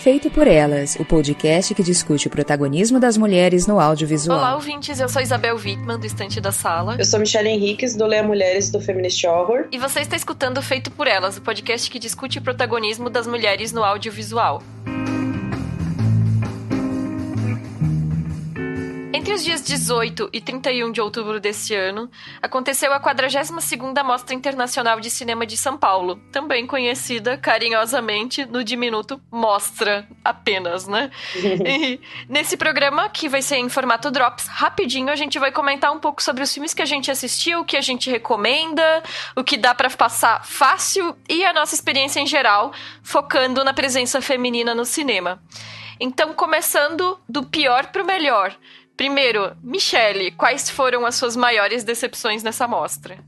Feito por Elas, o podcast que discute o protagonismo das mulheres no audiovisual. Olá, ouvintes, eu sou Isabel Wittmann, do Estante da Sala. Eu sou Michelle Henriques, do Leia Mulheres, do Feminist Horror. E você está escutando Feito por Elas, o podcast que discute o protagonismo das mulheres no audiovisual. Entre os dias 18 e 31 de outubro deste ano, aconteceu a 42ª Mostra Internacional de Cinema de São Paulo, também conhecida carinhosamente no diminuto Mostra, apenas, né? E nesse programa, que vai ser em formato Drops, rapidinho a gente vai comentar um pouco sobre os filmes que a gente assistiu, o que a gente recomenda, o que dá pra passar fácil e a nossa experiência em geral, focando na presença feminina no cinema. Então, começando do pior pro melhor. Primeiro, Michelle, quais foram as suas maiores decepções nessa mostra?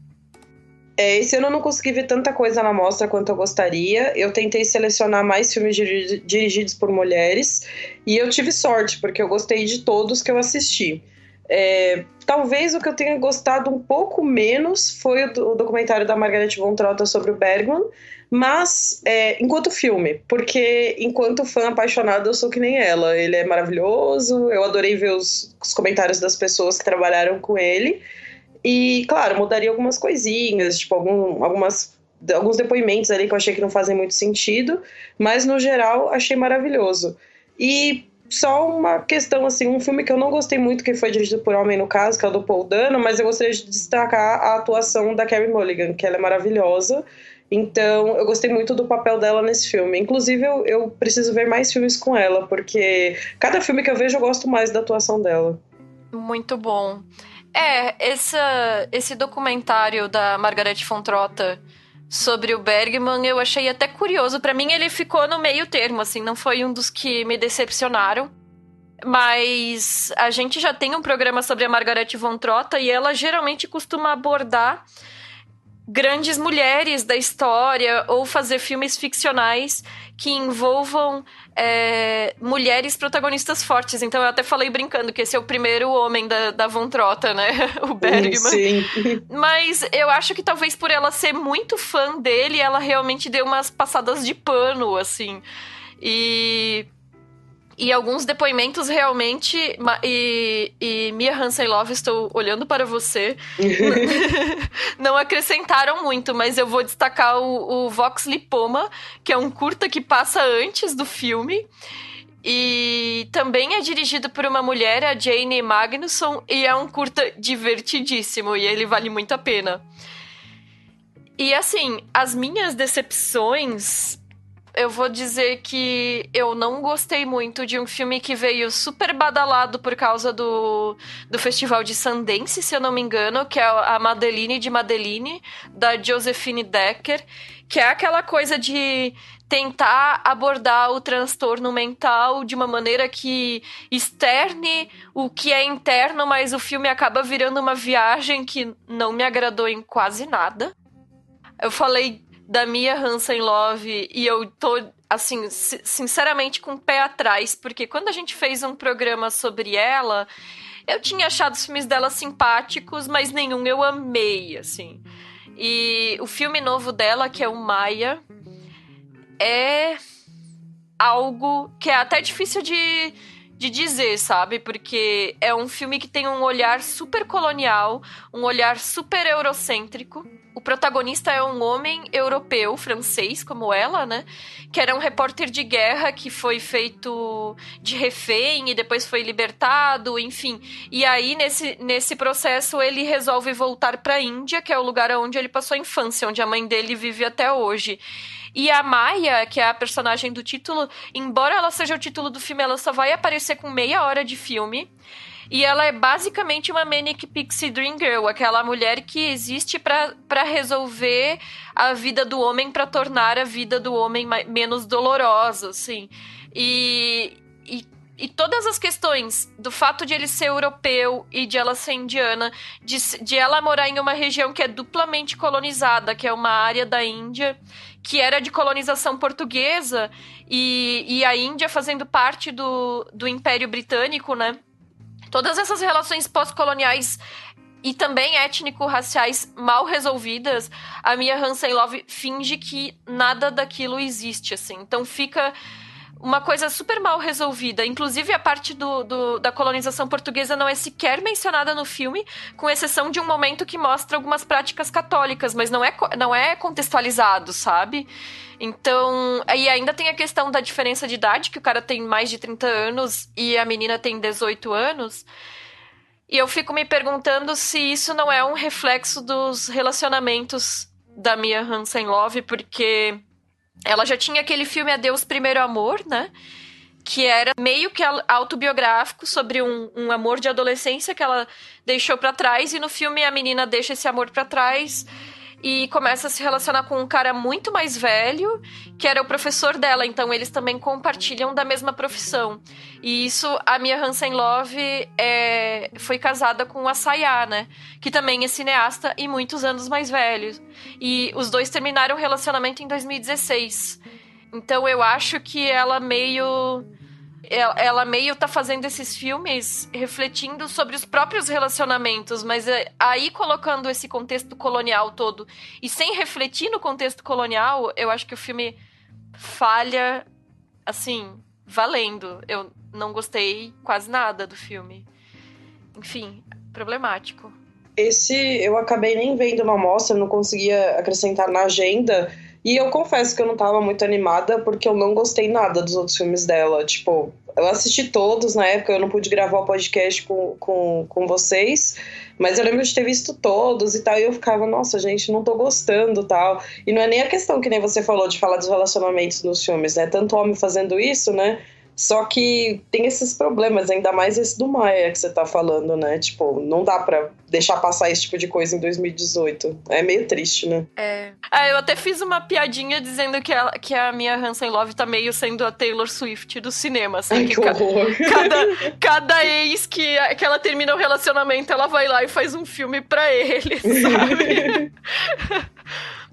Esse ano eu não consegui ver tanta coisa na mostra quanto eu gostaria. Eu tentei selecionar mais filmes dirigidos por mulheres e eu tive sorte, porque eu gostei de todos que eu assisti. Talvez o que eu tenha gostado um pouco menos foi o documentário da Margaret von Trotta sobre o Bergman, mas enquanto filme, porque enquanto fã apaixonada eu sou que nem ela. Ele é maravilhoso, eu adorei ver os comentários das pessoas que trabalharam com ele e, claro, mudaria algumas coisinhas, tipo alguns depoimentos ali que eu achei que não fazem muito sentido, mas no geral achei maravilhoso. E só uma questão, assim, um filme que eu não gostei muito, que foi dirigido por homem no caso, que é o do Paul Dano, mas eu gostaria de destacar a atuação da Carey Mulligan, que ela é maravilhosa. Então, eu gostei muito do papel dela nesse filme. Inclusive, eu preciso ver mais filmes com ela, porque cada filme que eu vejo eu gosto mais da atuação dela. Muito bom. Esse documentário da Margaret von Trotta sobre o Bergman, eu achei até curioso. Pra mim, ele ficou no meio termo, assim, não foi um dos que me decepcionaram. Mas a gente já tem um programa sobre a Margaret von Trotta e ela geralmente costuma abordar grandes mulheres da história ou fazer filmes ficcionais que envolvam mulheres protagonistas fortes. Então eu até falei brincando que esse é o primeiro homem da Von Trotta, né? O Bergman. Sim. Mas eu acho que talvez por ela ser muito fã dele, ela realmente deu umas passadas de pano, assim. E alguns depoimentos realmente... E Mia Hansen-Løve, estou olhando para você. Não acrescentaram muito, mas eu vou destacar o Vox Lipoma, que é um curta que passa antes do filme. E também é dirigido por uma mulher, a Jane Magnusson, e é um curta divertidíssimo, e ele vale muito a pena. E assim, as minhas decepções... Eu vou dizer que eu não gostei muito de um filme que veio super badalado por causa do Festival de Sundance, se eu não me engano, que é a Madeline de Madeline, da Josephine Decker, que é aquela coisa de tentar abordar o transtorno mental de uma maneira que externe o que é interno, mas o filme acaba virando uma viagem que não me agradou em quase nada. Eu falei da Mia Hansen-Løve e eu tô, assim, sinceramente com o pé atrás, porque quando a gente fez um programa sobre ela, eu tinha achado os filmes dela simpáticos, mas nenhum eu amei, assim. E o filme novo dela, que é o Maia, é algo que é até difícil de dizer, sabe? Porque é um filme que tem um olhar super colonial, um olhar super eurocêntrico. O protagonista é um homem europeu, francês, como ela, né? Que era um repórter de guerra que foi feito de refém e depois foi libertado, enfim. E aí, nesse processo, ele resolve voltar para a Índia, que é o lugar onde ele passou a infância, onde a mãe dele vive até hoje. E a Maia, que é a personagem do título, embora ela seja o título do filme, ela só vai aparecer com meia hora de filme. E ela é basicamente uma Manic Pixie Dream Girl, aquela mulher que existe para resolver a vida do homem, para tornar a vida do homem menos dolorosa, assim. E todas as questões do fato de ele ser europeu e de ela ser indiana, de ela morar em uma região que é duplamente colonizada, que é uma área da Índia que era de colonização portuguesa, e a Índia fazendo parte do Império Britânico, né? Todas essas relações pós-coloniais e também étnico-raciais mal resolvidas, a Mia Hansen-Løve finge que nada daquilo existe, assim. Então fica uma coisa super mal resolvida. Inclusive, a parte da colonização portuguesa não é sequer mencionada no filme, com exceção de um momento que mostra algumas práticas católicas, mas não é contextualizado, sabe? Então, e ainda tem a questão da diferença de idade, que o cara tem mais de 30 anos e a menina tem 18 anos. E eu fico me perguntando se isso não é um reflexo dos relacionamentos da Mia Hansen-Løve, porque ela já tinha aquele filme Adeus Primeiro Amor, né? Que era meio que autobiográfico sobre um amor de adolescência que ela deixou pra trás. E no filme a menina deixa esse amor pra trás e começa a se relacionar com um cara muito mais velho, que era o professor dela. Então eles também compartilham da mesma profissão. E isso, a Mia Hansen-Løve foi casada com a Sayá, né? Que também é cineasta e muitos anos mais velho. E os dois terminaram o relacionamento em 2016. Então eu acho que ela meio tá fazendo esses filmes refletindo sobre os próprios relacionamentos, mas aí colocando esse contexto colonial todo e sem refletir no contexto colonial, eu acho que o filme falha, assim, valendo. Eu não gostei quase nada do filme. Enfim, problemático. Eu acabei nem vendo na mostra, não conseguia acrescentar na agenda. E eu confesso que eu não tava muito animada, porque eu não gostei nada dos outros filmes dela. Tipo, eu assisti todos na época, eu não pude gravar o podcast com vocês, mas eu lembro de ter visto todos e tal, e eu ficava, nossa, gente, não tô gostando e tal. E não é nem a questão que nem você falou de falar dos relacionamentos nos filmes, né? Tanto homem fazendo isso, né? Só que tem esses problemas, ainda mais esse do Maia que você tá falando, né? Tipo, não dá pra deixar passar esse tipo de coisa em 2018. É meio triste, né? Eu até fiz uma piadinha dizendo que a Mia Hansen-Løve tá meio sendo a Taylor Swift do cinema, assim. Ai, que horror. Cada ex que ela termina o relacionamento, ela vai lá e faz um filme pra ele, sabe?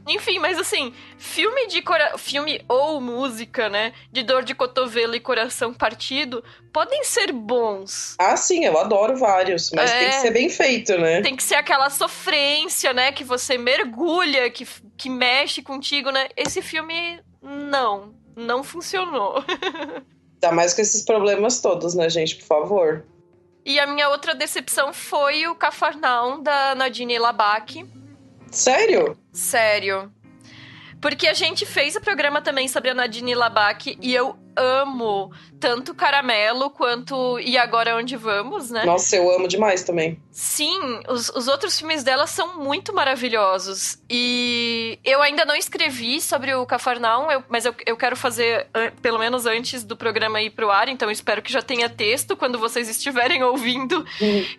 Enfim, mas assim, filme ou música, né, de dor de cotovelo e coração partido, podem ser bons. Ah, sim, eu adoro vários, mas tem que ser bem feito, né? Tem que ser aquela sofrência, né, que você mergulha, que mexe contigo, né? Esse filme, não funcionou. Ainda mais com esses problemas todos, né, gente, por favor. E a minha outra decepção foi o Cafarnaum, da Nadine Labaki. Sério? Sério. Porque a gente fez o programa também sobre a Nadine Labaki e eu amo tanto Caramelo quanto E Agora Onde Vamos, né? Nossa, eu amo demais também. Sim, os outros filmes dela são muito maravilhosos. E eu ainda não escrevi sobre o Cafarnaum, mas eu quero fazer pelo menos antes do programa ir pro ar, então eu espero que já tenha texto quando vocês estiverem ouvindo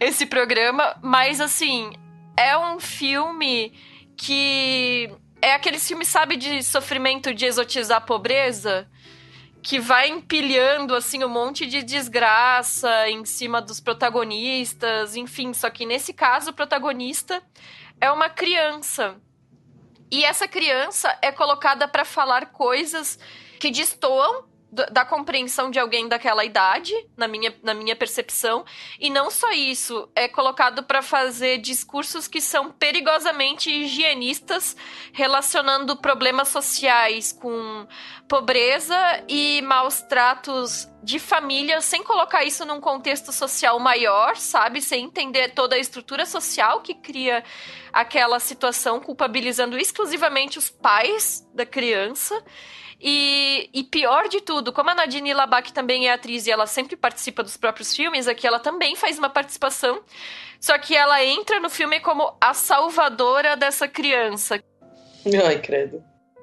esse programa. Mas assim, é um filme que é aquele filme, sabe, de sofrimento, de exotizar a pobreza, que vai empilhando, assim, um monte de desgraça em cima dos protagonistas, enfim. Só que nesse caso, o protagonista é uma criança. E essa criança é colocada para falar coisas que destoam da compreensão de alguém daquela idade, na minha percepção. E não só isso, é colocado para fazer discursos que são perigosamente higienistas, relacionando problemas sociais com pobreza e maus tratos de família, sem colocar isso num contexto social maior, sabe? Sem entender toda a estrutura social que cria aquela situação, culpabilizando exclusivamente os pais da criança. E pior de tudo, como a Nadine Labaki também é atriz e ela sempre participa dos próprios filmes, aqui ela também faz uma participação, só que ela entra no filme como a salvadora dessa criança. Ai, credo.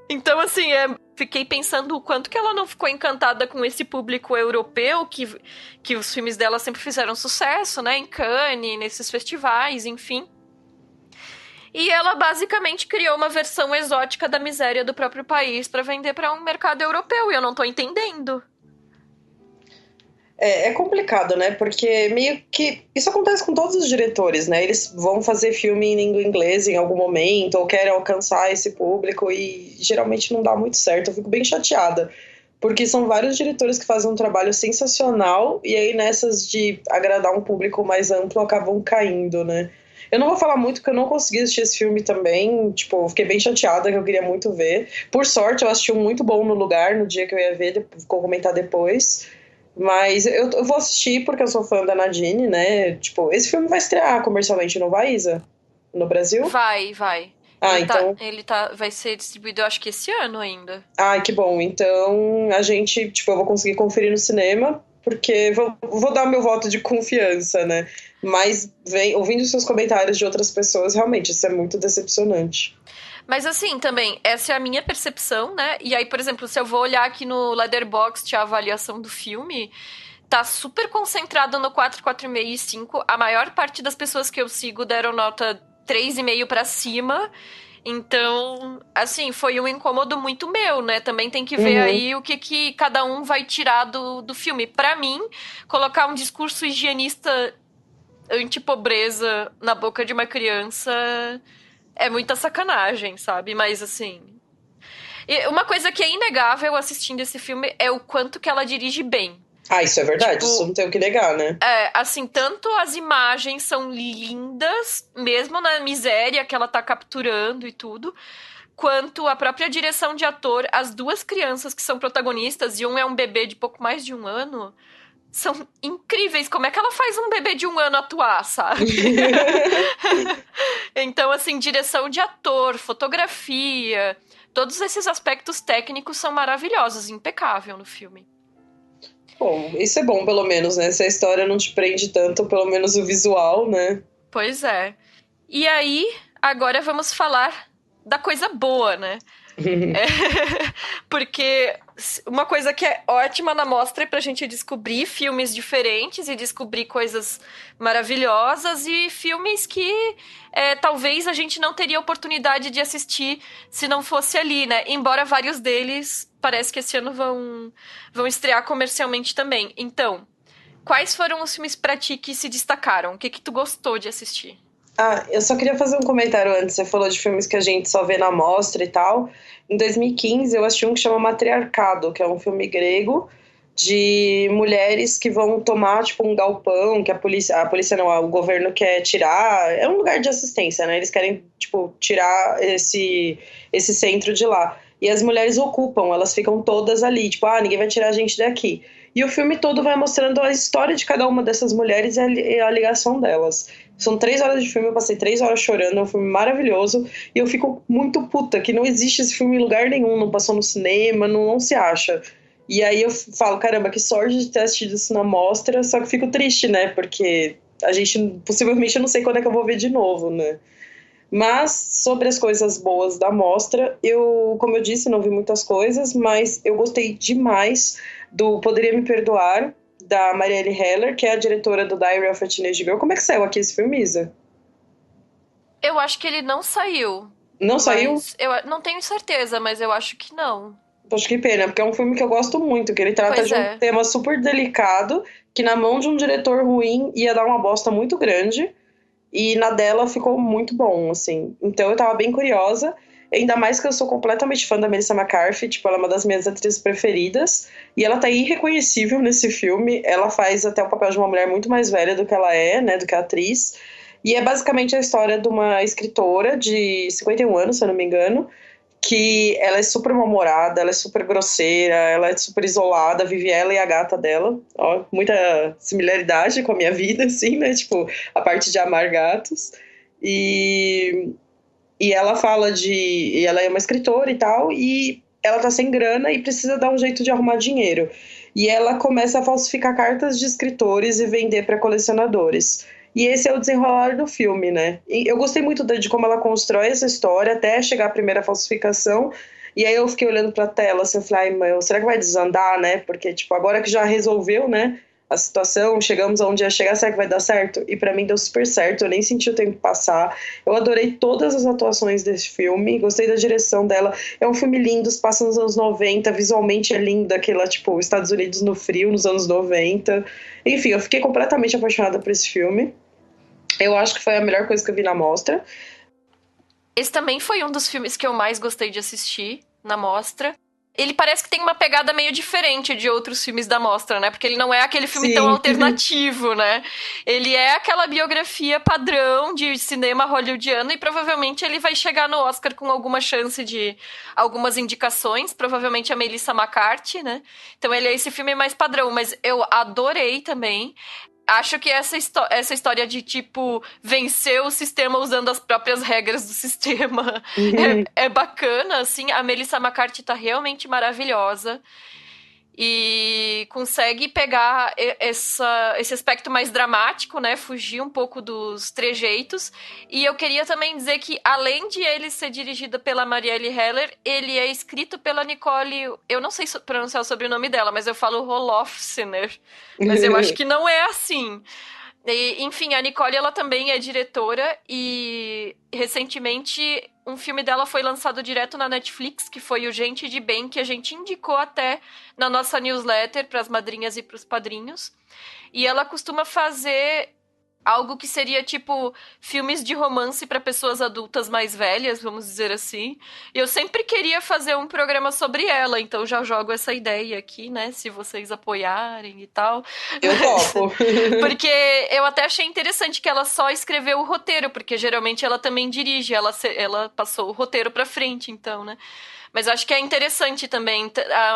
Então, assim, fiquei pensando o quanto que ela não ficou encantada com esse público europeu, que os filmes dela sempre fizeram sucesso, né, em Cannes, nesses festivais, enfim. E ela basicamente criou uma versão exótica da miséria do próprio país para vender para um mercado europeu, e eu não tô entendendo. É complicado, né? Porque meio que isso acontece com todos os diretores, né? Eles vão fazer filme em língua inglesa em algum momento, ou querem alcançar esse público, e geralmente não dá muito certo. Eu fico bem chateada, porque são vários diretores que fazem um trabalho sensacional, e aí nessas de agradar um público mais amplo acabam caindo, né? Eu não vou falar muito porque eu não consegui assistir esse filme também. Tipo, eu fiquei bem chateada que eu queria muito ver. Por sorte, eu assisti um muito bom no lugar no dia que eu ia ver, vou comentar depois. Mas eu vou assistir porque eu sou fã da Nadine, né? Tipo, esse filme vai estrear comercialmente, não vai, Isa? No Brasil? Vai. Ah, Então. então. Vai ser distribuído, eu acho que esse ano ainda. Ai, que bom. Então, a gente, tipo, eu vou conseguir conferir no cinema, porque vou dar meu voto de confiança, né? Mas ouvindo seus comentários de outras pessoas, realmente, isso é muito decepcionante. Mas assim, também, essa é a minha percepção, né? E aí, por exemplo, se eu vou olhar aqui no Letterboxd a avaliação do filme, tá super concentrado no 4, 4,5 e 5. A maior parte das pessoas que eu sigo deram nota 3,5 pra cima. Então, assim, foi um incômodo muito meu, né? Também tem que ver aí o que cada um vai tirar do filme. Pra mim, colocar um discurso higienista anti-pobreza na boca de uma criança é muita sacanagem, sabe? Mas, assim... E uma coisa que é inegável assistindo esse filme é o quanto que ela dirige bem. Ah, isso é verdade, Tipo, isso não tem o que negar, né? assim, tanto as imagens são lindas, mesmo na miséria que ela tá capturando e tudo, quanto a própria direção de ator, as duas crianças que são protagonistas, e um é um bebê de pouco mais de 1 ano, são incríveis. Como é que ela faz um bebê de 1 ano atuar, sabe? Então, assim, direção de ator, fotografia, todos esses aspectos técnicos são maravilhosos, impecável no filme. Bom, isso é bom, pelo menos, né? Se a história não te prende tanto, pelo menos o visual, né? Pois é. E aí, agora vamos falar da coisa boa, né? Porque uma coisa que é ótima na mostra é pra gente descobrir filmes diferentes e descobrir coisas maravilhosas e filmes que talvez a gente não teria oportunidade de assistir se não fosse ali, né? Embora vários deles parece que esse ano vão estrear comercialmente também. Então, quais foram os filmes pra ti que se destacaram? O que tu gostou de assistir? Ah, eu só queria fazer um comentário antes. Você falou de filmes que a gente só vê na mostra e tal. Em 2015, eu assisti um que chama Matriarcado, que é um filme grego de mulheres que vão tomar, tipo, um galpão que a polícia não, o governo quer tirar. É um lugar de assistência, né? Eles querem, tipo, tirar esse centro de lá. E as mulheres ocupam, elas ficam todas ali, tipo, ninguém vai tirar a gente daqui. E o filme todo vai mostrando a história de cada uma dessas mulheres e a ligação delas. São 3 horas de filme, eu passei 3 horas chorando, é um filme maravilhoso. E eu fico muito puta que não existe esse filme em lugar nenhum, não passou no cinema, não se acha. E aí eu falo, caramba, que sorte de ter assistido isso na mostra, só que fico triste, né? Porque a gente, possivelmente, eu não sei quando é que eu vou ver de novo, né? Mas, sobre as coisas boas da mostra, como eu disse, não vi muitas coisas, mas eu gostei demais do Poderia Me Perdoar, da Marielle Heller, que é a diretora do Diary of a Teenage Girl. Como é que saiu aqui esse filme, Isa? Eu acho que ele não saiu. Não saiu? Eu não tenho certeza, mas eu acho que não. Poxa, que pena, porque é um filme que eu gosto muito, que ele trata de um tema super delicado, que na mão de um diretor ruim ia dar uma bosta muito grande, e na dela ficou muito bom, assim. Então eu tava bem curiosa, ainda mais que eu sou completamente fã da Melissa McCarthy, tipo, ela é uma das minhas atrizes preferidas, e ela tá irreconhecível nesse filme, ela faz até o papel de uma mulher muito mais velha do que ela é, né, do que a atriz, e é basicamente a história de uma escritora de 51 anos, se eu não me engano, que ela é super mal-humorada, ela é super grosseira, ela é super isolada, vive ela e a gata dela, ó, muita similaridade com a minha vida, assim, né, tipo, a parte de amar gatos, e ela fala e ela é uma escritora e tal, e ela tá sem grana e precisa dar um jeito de arrumar dinheiro, e ela começa a falsificar cartas de escritores e vender para colecionadores. E esse é o desenrolar do filme, né? E eu gostei muito de como ela constrói essa história até chegar à primeira falsificação. E aí eu fiquei olhando pra tela assim, eu falei, meu, será que vai desandar, né? Porque, tipo, agora que já resolveu, né, a situação, chegamos aonde ia chegar, será que vai dar certo? E pra mim deu super certo, eu nem senti o tempo passar. Eu adorei todas as atuações desse filme, gostei da direção dela. É um filme lindo, se passa nos anos 90, visualmente é lindo, aquela, tipo, Estados Unidos no frio, nos anos 90. Enfim, eu fiquei completamente apaixonada por esse filme. Eu acho que foi a melhor coisa que eu vi na mostra. Esse também foi um dos filmes que eu mais gostei de assistir na mostra. ele parece que tem uma pegada meio diferente de outros filmes da mostra, né? Porque ele não é aquele filme Sim. tão alternativo, né? Ele é aquela biografia padrão de cinema hollywoodiano e provavelmente ele vai chegar no Oscar com alguma chance de algumas indicações, provavelmente a Melissa McCarthy, né? Então ele é esse filme mais padrão, mas eu adorei também. Acho que essa história de, tipo, vencer o sistema usando as próprias regras do sistema é bacana, assim. A Melissa McCarthy tá realmente maravilhosa. E consegue pegar esse aspecto mais dramático, né? Fugir um pouco dos trejeitos. E eu queria também dizer que, além de ele ser dirigido pela Marielle Heller, ele é escrito pela Nicole... Eu não sei pronunciar o sobrenome dela, mas eu falo Holofcener. Mas eu acho que não é assim. E, enfim, a Nicole, ela também é diretora e recentemente um filme dela foi lançado direto na Netflix, que foi o Gente de Bem, que a gente indicou até na nossa newsletter para as madrinhas e para os padrinhos. E ela costuma fazer algo que seria tipo filmes de romance para pessoas adultas mais velhas, vamos dizer assim. E eu sempre queria fazer um programa sobre ela, então já jogo essa ideia aqui, né? Se vocês apoiarem e tal. Eu topo. Porque eu até achei interessante que ela só escreveu o roteiro, porque geralmente ela também dirige, ela passou o roteiro pra frente, então, né? Mas acho que é interessante também.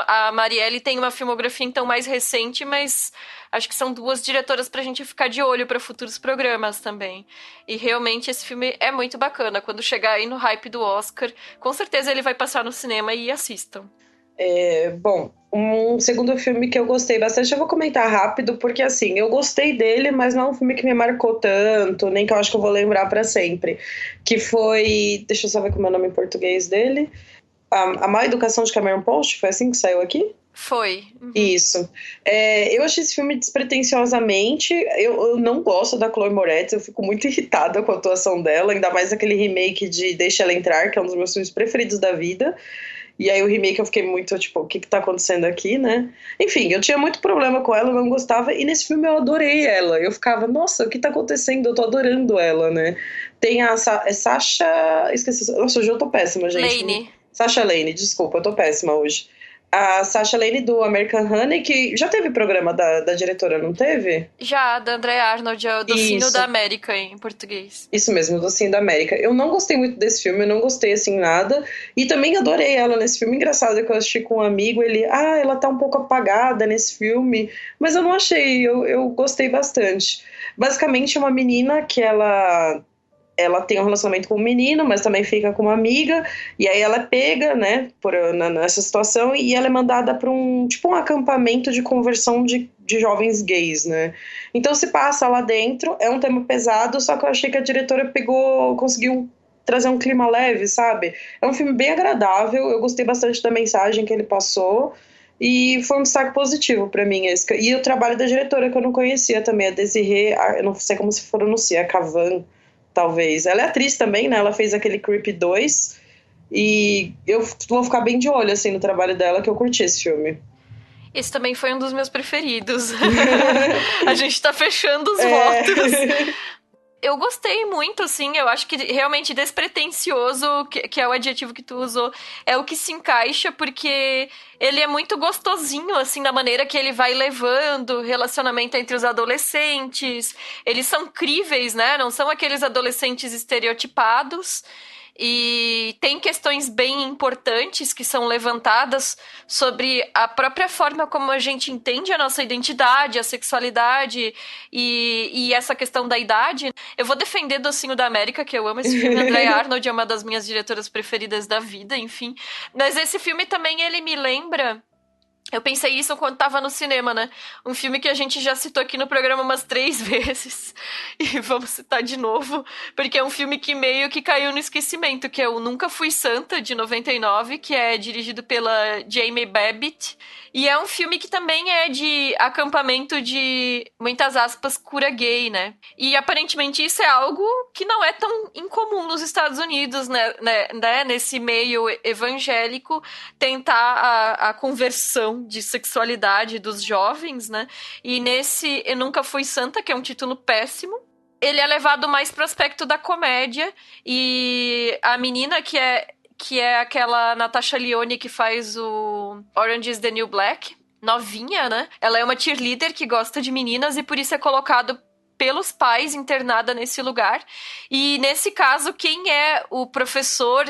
A Marielle tem uma filmografia, então, mais recente, mas acho que são duas diretoras pra gente ficar de olho para futuros programas também. E realmente esse filme é muito bacana. Quando chegar aí no hype do Oscar, com certeza ele vai passar no cinema e assistam. Bom, um segundo filme que eu gostei bastante, eu vou comentar rápido, porque assim, eu gostei dele, mas não é um filme que me marcou tanto, nem que eu acho que eu vou lembrar pra sempre. Que foi, deixa eu só ver como é o nome em português dele. A Má Educação de Cameron Post, foi assim que saiu aqui? Foi. Uhum. Isso. Eu achei esse filme despretensiosamente. Eu não gosto da Chloe Moretz, eu fico muito irritada com a atuação dela, ainda mais aquele remake de Deixa Ela Entrar, que é um dos meus filmes preferidos da vida. E aí o remake eu fiquei muito, tipo, o que tá acontecendo aqui, né? Enfim, eu tinha muito problema com ela, eu não gostava, e nesse filme eu adorei ela. Eu ficava, nossa, o que tá acontecendo? Eu tô adorando ela, né? Tem a Sasha... Esqueci, nossa, hoje eu tô péssima, gente. Lane. Sasha Lane, desculpa, eu tô péssima hoje. A Sasha Lane do American Honey, que já teve programa da diretora, não teve? Já, da Andrea Arnold, é o Docinho Isso. da América, em português. Isso mesmo, Docinho da América. Eu não gostei muito desse filme, eu não gostei assim nada. E também adorei ela nesse filme. Engraçado que eu assisti com um amigo, ela tá um pouco apagada nesse filme. Mas eu não achei, eu gostei bastante. Basicamente é uma menina que ela tem um relacionamento com um menino, mas também fica com uma amiga, e aí ela é pega, né, nessa situação, e ela é mandada para um acampamento de conversão de jovens gays, né. Então se passa lá dentro, é um tema pesado, só que eu achei que a diretora conseguiu trazer um clima leve, sabe. É um filme bem agradável, eu gostei bastante da mensagem que ele passou, e foi um destaque positivo pra mim esse. E o trabalho da diretora, que eu não conhecia também, a Desiree, eu não sei como se pronuncia, Cavan, talvez. Ela é atriz também, né? Ela fez aquele Creep 2. E eu vou ficar bem de olho, assim, no trabalho dela, que eu curti esse filme. Esse também foi um dos meus preferidos. A gente tá fechando os votos. Eu gostei muito, assim, eu acho que realmente despretensioso, que é o adjetivo que tu usou, é o que se encaixa, porque ele é muito gostosinho, assim, da maneira que ele vai levando o relacionamento entre os adolescentes. Eles são críveis, né? Não são aqueles adolescentes estereotipados. E tem questões bem importantes que são levantadas sobre a própria forma como a gente entende a nossa identidade, a sexualidade e essa questão da idade. Eu vou defender Docinho da América, que eu amo esse filme. Andrea Arnold é uma das minhas diretoras preferidas da vida, enfim. Mas esse filme também, ele me lembra... Eu pensei isso quando tava no cinema, né? Um filme que a gente já citou aqui no programa umas 3 vezes. E vamos citar de novo, porque é um filme que meio que caiu no esquecimento, que é o Nunca Fui Santa, de 99, que é dirigido pela Jamie Babbitt. E é um filme que também é de acampamento de, muitas aspas, cura gay, né? E aparentemente isso é algo que não é tão incomum nos Estados Unidos, né? Nesse meio evangélico, tentar a conversão de sexualidade dos jovens, né? E nesse Eu Nunca Fui Santa, que é um título péssimo, ele é levado mais pro aspecto da comédia, e a menina que que é aquela Natasha Lyonne que faz o Orange is the New Black, novinha, né? Ela é uma cheerleader que gosta de meninas e por isso é colocado pelos pais internada nesse lugar. E nesse caso, quem é o professor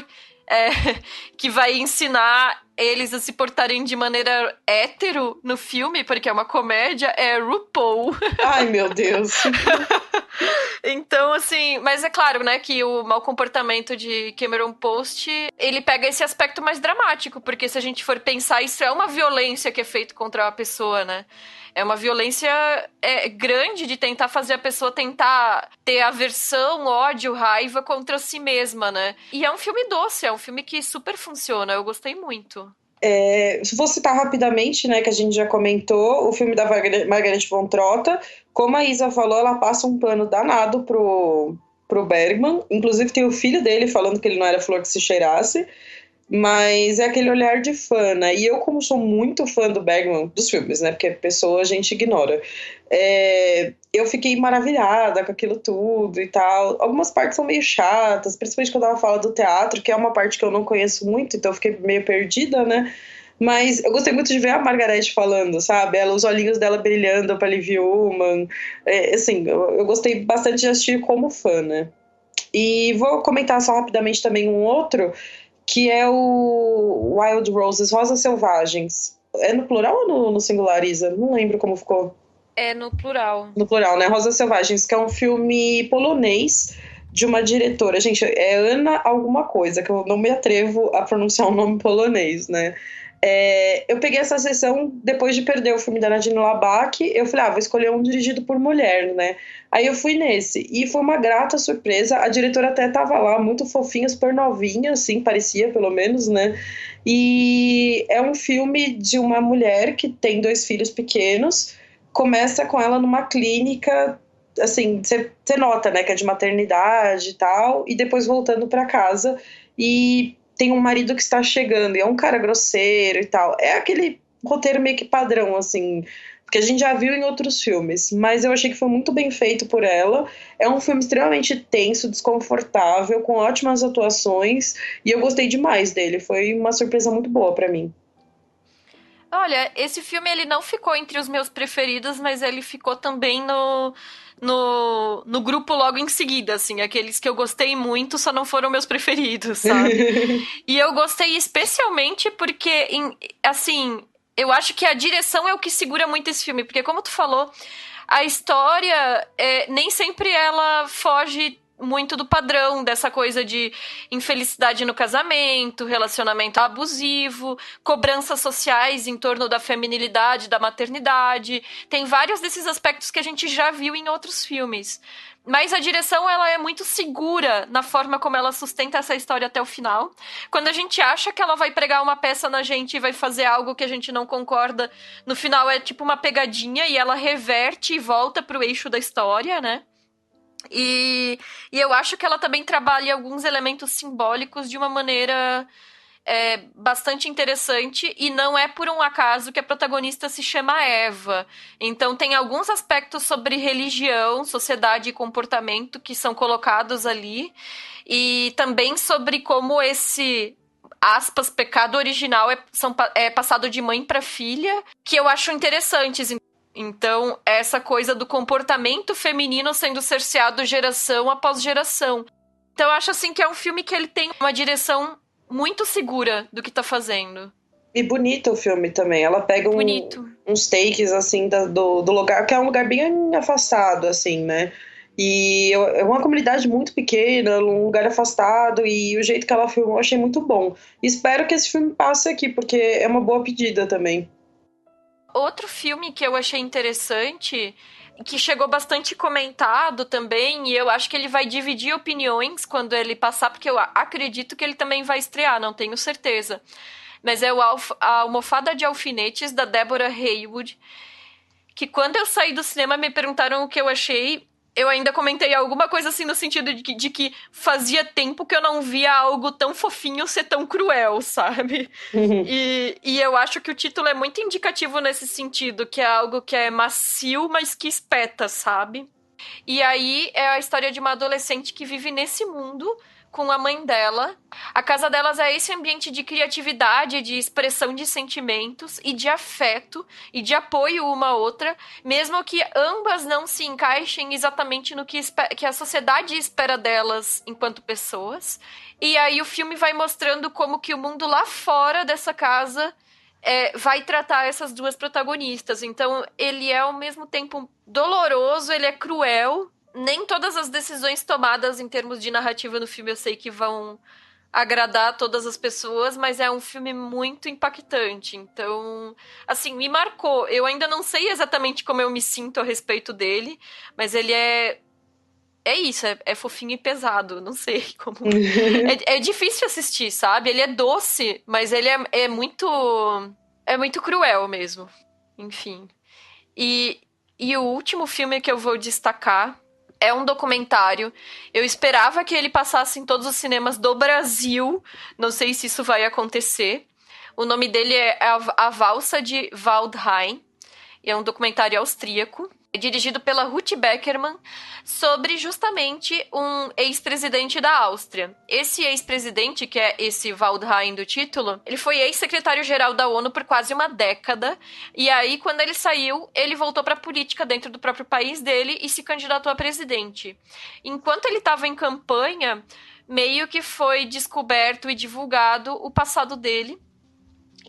que vai ensinar eles a se portarem de maneira hétero no filme, porque é uma comédia, é RuPaul. Ai, meu Deus. Então, assim, mas é claro, né, que o mau comportamento de Cameron Post, ele pega esse aspecto mais dramático, porque se a gente for pensar, isso é uma violência que é feita contra a pessoa, né? É uma violência grande de tentar fazer a pessoa tentar ter aversão, ódio, raiva contra si mesma, né? E é um filme doce, é um filme que super funciona, eu gostei muito. Vou citar rapidamente, né, que a gente já comentou, o filme da Margaret von Trotta. Como a Isa falou, ela passa um pano danado pro Bergman. Inclusive tem o filho dele falando que ele não era flor que se cheirasse. Mas é aquele olhar de fã, né? E eu, como sou muito fã do Bergman, dos filmes, né? Porque pessoa a gente ignora. Eu fiquei maravilhada com aquilo tudo e tal. Algumas partes são meio chatas, principalmente quando ela fala do teatro, que é uma parte que eu não conheço muito, então eu fiquei meio perdida, né? Mas eu gostei muito de ver a Margaret falando, sabe? Os olhinhos dela brilhando pra Liv Ullmann. Assim, eu gostei bastante de assistir como fã, né? E vou comentar só rapidamente também um outro, que é o Wild Roses, Rosas Selvagens. É no plural ou no singular, Isa? Não lembro como ficou. É no plural. No plural, né? Rosas Selvagens, que é um filme polonês de uma diretora. Gente, é Ana alguma coisa, que eu não me atrevo a pronunciar o nome polonês, né? Eu peguei essa sessão depois de perder o filme da Nadine Labak. Eu falei, vou escolher um dirigido por mulher, né? Aí eu fui nesse. E foi uma grata surpresa. A diretora até tava lá, muito fofinha, super novinha, assim, parecia pelo menos, né? E é um filme de uma mulher que tem 2 filhos pequenos. Começa com ela numa clínica, assim, você nota, né, que é de maternidade e tal. E depois voltando pra casa. E tem um marido que está chegando e é um cara grosseiro e tal. É aquele roteiro meio que padrão, assim, que a gente já viu em outros filmes, mas eu achei que foi muito bem feito por ela. É um filme extremamente tenso, desconfortável, com ótimas atuações, e eu gostei demais dele. Foi uma surpresa muito boa pra mim. Olha, esse filme ele não ficou entre os meus preferidos, mas ele ficou também no grupo logo em seguida, assim, aqueles que eu gostei muito só não foram meus preferidos, sabe? E eu gostei especialmente porque, assim, eu acho que a direção é o que segura muito esse filme, porque como tu falou, a história nem sempre ela foge muito do padrão dessa coisa de infelicidade no casamento, relacionamento abusivo, cobranças sociais em torno da feminilidade, da maternidade. Tem vários desses aspectos que a gente já viu em outros filmes. Mas a direção, ela é muito segura na forma como ela sustenta essa história até o final. Quando a gente acha que ela vai pregar uma peça na gente e vai fazer algo que a gente não concorda, no final é tipo uma pegadinha e ela reverte e volta pro eixo da história, né? E eu acho que ela também trabalha alguns elementos simbólicos de uma maneira bastante interessante, e não é por um acaso que a protagonista se chama Eva. Então tem alguns aspectos sobre religião, sociedade e comportamento que são colocados ali, e também sobre como esse, aspas, pecado original é passado de mãe para filha, que eu acho interessantes. Então, essa coisa do comportamento feminino sendo cerceado geração após geração. Então, eu acho assim que é um filme que ele tem uma direção muito segura do que tá fazendo. E bonito o filme também. Ela pega uns takes, assim, do lugar, que é um lugar bem afastado, assim, né? E é uma comunidade muito pequena, um lugar afastado, e o jeito que ela filmou eu achei muito bom. Espero que esse filme passe aqui, porque é uma boa pedida também. Outro filme que eu achei interessante, que chegou bastante comentado também, e eu acho que ele vai dividir opiniões quando ele passar, porque eu acredito que ele também vai estrear, não tenho certeza. Mas é A Almofada de Alfinetes, da Deborah Haywood, que quando eu saí do cinema me perguntaram o que eu achei. Eu ainda comentei alguma coisa assim no sentido de que fazia tempo que eu não via algo tão fofinho ser tão cruel, sabe? Uhum. E eu acho que o título é muito indicativo nesse sentido, que é algo que é macio, mas que espeta, sabe? E aí é a história de uma adolescente que vive nesse mundo com a mãe dela. A casa delas é esse ambiente de criatividade, de expressão de sentimentos e de afeto e de apoio uma à outra, mesmo que ambas não se encaixem exatamente no que a sociedade espera delas enquanto pessoas. E aí o filme vai mostrando como que o mundo lá fora dessa casa vai tratar essas duas protagonistas. Então, ele é ao mesmo tempo doloroso, ele é cruel. Nem todas as decisões tomadas em termos de narrativa no filme eu sei que vão agradar todas as pessoas, mas é um filme muito impactante. Então, assim, me marcou. Eu ainda não sei exatamente como eu me sinto a respeito dele, mas ele é isso, é fofinho e pesado, não sei como... é difícil assistir, sabe? Ele é doce, mas ele é muito cruel mesmo. Enfim. E o último filme que eu vou destacar é um documentário. Eu esperava que ele passasse em todos os cinemas do Brasil, não sei se isso vai acontecer. O nome dele é A Valsa de Waldheim, e é um documentário austríaco. É dirigido pela Ruth Beckermann, sobre justamente um ex-presidente da Áustria. Esse ex-presidente, que é esse Waldheim do título, ele foi ex-secretário-geral da ONU por quase uma década, e aí, quando ele saiu, ele voltou para a política dentro do próprio país dele e se candidatou a presidente. Enquanto ele estava em campanha, meio que foi descoberto e divulgado o passado dele,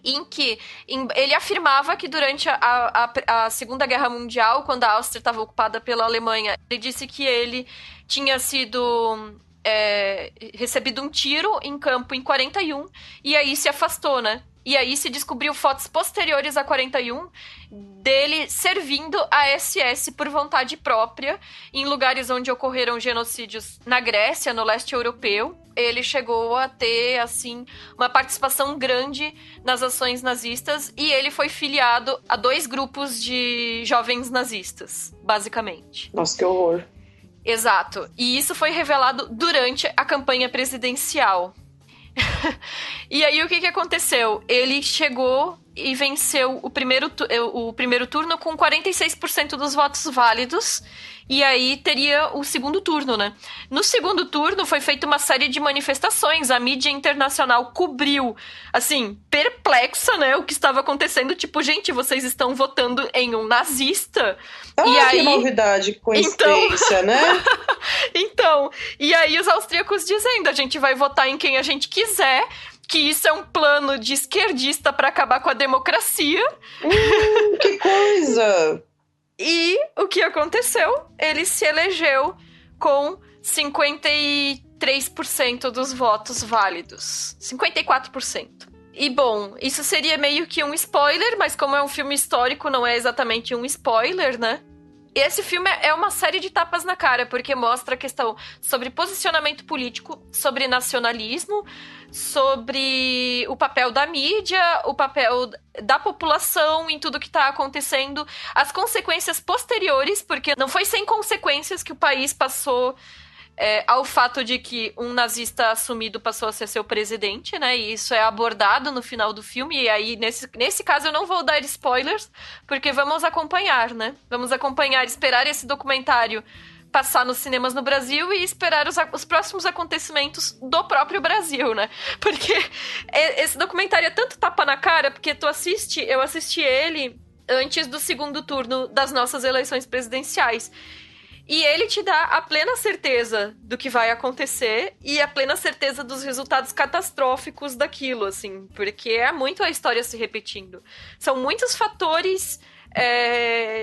em que ele afirmava que durante a Segunda Guerra Mundial, quando a Áustria estava ocupada pela Alemanha, ele disse que ele tinha sido recebido um tiro em campo em 41 e aí se afastou, né? E aí se descobriu fotos posteriores a 41 dele servindo a SS por vontade própria em lugares onde ocorreram genocídios na Grécia, no leste europeu. Ele chegou a ter, assim, uma participação grande nas ações nazistas e ele foi filiado a 2 grupos de jovens nazistas, basicamente. Nossa, que horror. Exato. E isso foi revelado durante a campanha presidencial. E aí, o que aconteceu? Ele chegou e venceu o primeiro turno com 46% dos votos válidos. E aí teria o segundo turno, né? No segundo turno foi feita uma série de manifestações. A mídia internacional cobriu, assim, perplexa, né? O que estava acontecendo. Tipo, gente, vocês estão votando em um nazista. E aí... que novidade, que coincidência, né? Então, e aí os austríacos dizendo, a gente vai votar em quem a gente quiser, que isso é um plano de esquerdista para acabar com a democracia. Que coisa! E o que aconteceu? Ele se elegeu com 53% dos votos válidos. 54%. E, bom, isso seria meio que um spoiler, mas como é um filme histórico, não é exatamente um spoiler, né? Esse filme é uma série de tapas na cara, porque mostra a questão sobre posicionamento político, sobre nacionalismo, sobre o papel da mídia, o papel da população em tudo que está acontecendo, as consequências posteriores, porque não foi sem consequências que o país passou ao fato de que um nazista assumido passou a ser seu presidente, né? E isso é abordado no final do filme. E aí, nesse caso, eu não vou dar spoilers, porque vamos acompanhar, né? Vamos acompanhar, esperar esse documentário passar nos cinemas no Brasil e esperar os próximos acontecimentos do próprio Brasil, né? Porque esse documentário é tanto tapa na cara, porque eu assisti ele antes do segundo turno das nossas eleições presidenciais. E ele te dá a plena certeza do que vai acontecer e a plena certeza dos resultados catastróficos daquilo, assim. Porque é muito a história se repetindo. São muitos fatores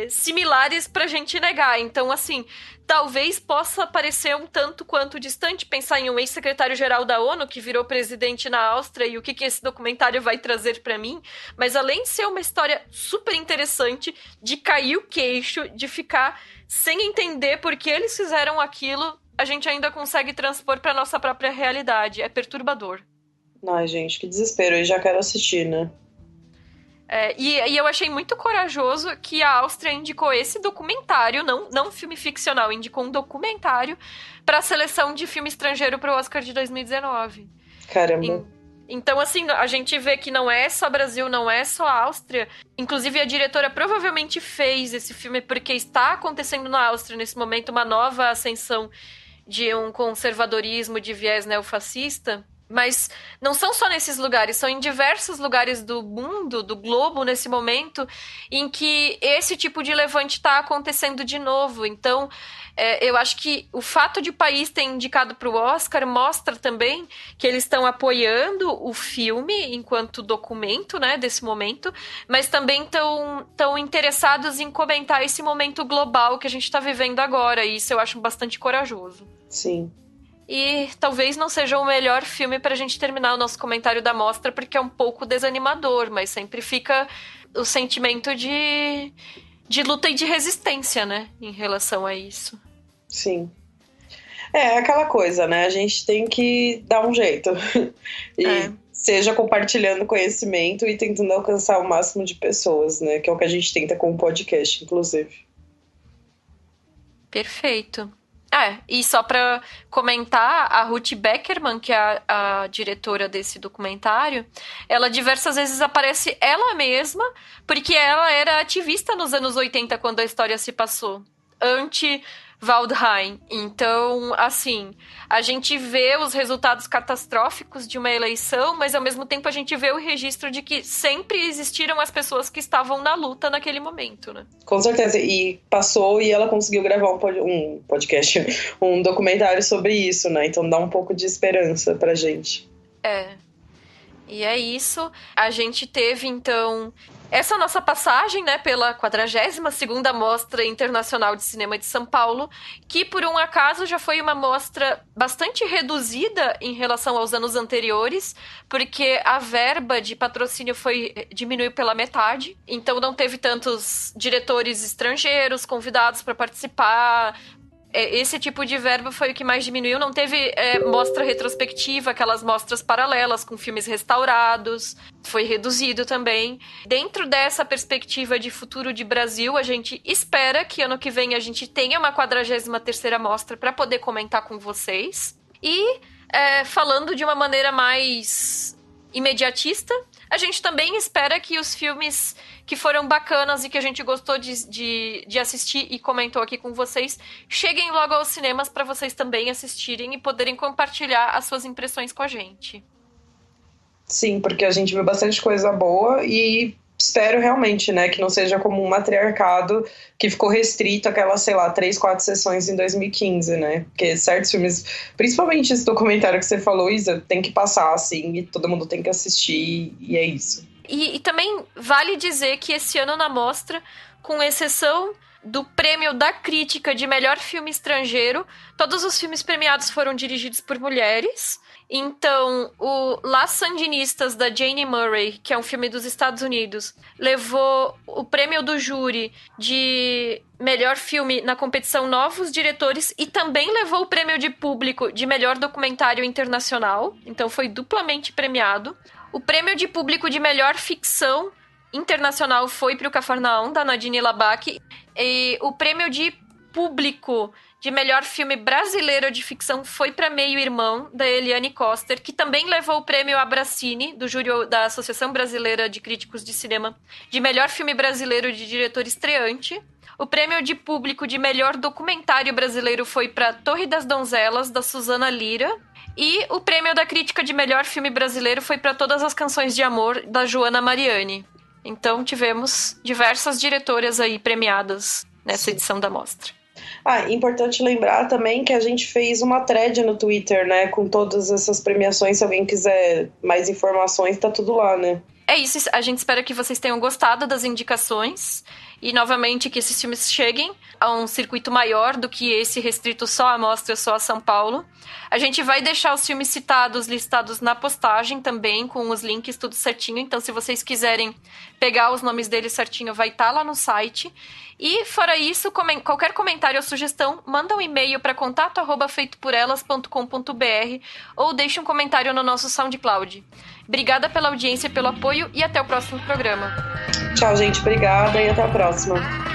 similares pra gente negar. Então, assim, talvez possa parecer um tanto quanto distante pensar em um ex-secretário-geral da ONU que virou presidente na Áustria e o que esse documentário vai trazer pra mim. Mas além de ser uma história super interessante, de cair o queixo, de ficar sem entender por que eles fizeram aquilo, a gente ainda consegue transpor pra nossa própria realidade. É perturbador. Ai, gente, que desespero. Eu já quero assistir, né? E eu achei muito corajoso que a Áustria indicou esse documentário, não um filme ficcional, indicou um documentário para a seleção de filme estrangeiro para o Oscar de 2019. Caramba. Então, assim, a gente vê que não é só Brasil, não é só Áustria. Inclusive, a diretora provavelmente fez esse filme porque está acontecendo na Áustria, nesse momento, uma nova ascensão de um conservadorismo de viés neofascista. Mas não são só nesses lugares, são em diversos lugares do mundo, do globo, nesse momento, em que esse tipo de levante está acontecendo de novo. Então, eu acho que o fato de o país ter indicado para o Oscar mostra também que eles estão apoiando o filme enquanto documento, né, desse momento, mas também estão interessados em comentar esse momento global que a gente está vivendo agora, e isso eu acho bastante corajoso. Sim. E talvez não seja o melhor filme pra gente terminar o nosso comentário da mostra, porque é um pouco desanimador, mas sempre fica o sentimento de luta e de resistência, né, em relação a isso. Sim. É aquela coisa, né, a gente tem que dar um jeito. E seja compartilhando conhecimento e tentando alcançar o máximo de pessoas, né, que é o que a gente tenta com o podcast, inclusive. Perfeito. E só pra comentar, a Ruth Beckerman, que é a diretora desse documentário, ela diversas vezes aparece ela mesma, porque ela era ativista nos anos 80, quando a história se passou, anti-Waldheim. Então, assim, a gente vê os resultados catastróficos de uma eleição, mas ao mesmo tempo a gente vê o registro de que sempre existiram as pessoas que estavam na luta naquele momento, né? Com certeza, e passou e ela conseguiu gravar um podcast, um documentário sobre isso, né? Então dá um pouco de esperança pra gente. E é isso. A gente teve, então, essa nossa passagem, né, pela 42ª Mostra Internacional de Cinema de São Paulo, que por um acaso já foi uma mostra bastante reduzida em relação aos anos anteriores, porque a verba de patrocínio diminuiu pela metade, então não teve tantos diretores estrangeiros convidados para participar. Esse tipo de verba foi o que mais diminuiu. Não teve mostra retrospectiva, aquelas mostras paralelas com filmes restaurados. Foi reduzido também. Dentro dessa perspectiva de futuro de Brasil, a gente espera que ano que vem a gente tenha uma 43ª mostra para poder comentar com vocês. E falando de uma maneira mais imediatista, a gente também espera que os filmes que foram bacanas e que a gente gostou de assistir e comentou aqui com vocês cheguem logo aos cinemas para vocês também assistirem e poderem compartilhar as suas impressões com a gente. Sim, porque a gente viu bastante coisa boa e espero realmente, né, que não seja como um matriarcado que ficou restrito àquelas, 3, 4 sessões em 2015, né? Porque certos filmes, principalmente esse documentário que você falou, Isa, tem que passar, assim, e todo mundo tem que assistir, e é isso. E também vale dizer que esse ano na mostra, com exceção do prêmio da crítica de melhor filme estrangeiro, todos os filmes premiados foram dirigidos por mulheres. Então, o Las Sandinistas, da Jane Murray, que é um filme dos Estados Unidos, levou o prêmio do júri de melhor filme na competição Novos Diretores e também levou o prêmio de público de melhor documentário internacional. Então, foi duplamente premiado. O prêmio de público de melhor ficção internacional foi para o Cafarnaum, da Nadine Labaki. E o prêmio de público de melhor filme brasileiro de ficção foi para Meio Irmão, da Eliane Coster, que também levou o prêmio Abracine, do júri da Associação Brasileira de Críticos de Cinema, de melhor filme brasileiro de diretor estreante. O prêmio de público de melhor documentário brasileiro foi para Torre das Donzelas, da Suzana Lira. E o prêmio da crítica de melhor filme brasileiro foi para Todas as Canções de Amor, da Joana Mariani. Então tivemos diversas diretoras aí premiadas nessa edição da mostra. Importante lembrar também que a gente fez uma thread no Twitter, né, com todas essas premiações. Se alguém quiser mais informações, tá tudo lá, né? É isso, a gente espera que vocês tenham gostado das indicações e, novamente, que esses filmes cheguem a um circuito maior do que esse restrito só à mostra, só a São Paulo. A gente vai deixar os filmes citados, listados na postagem também, com os links tudo certinho. Então, se vocês quiserem pegar os nomes deles certinho, vai estar lá no site. E, fora isso, qualquer comentário ou sugestão, manda um e-mail para contato@feitoporelas.com.br ou deixe um comentário no nosso SoundCloud. Obrigada pela audiência e pelo apoio e até o próximo programa. Tchau, gente. Obrigada e até a próxima.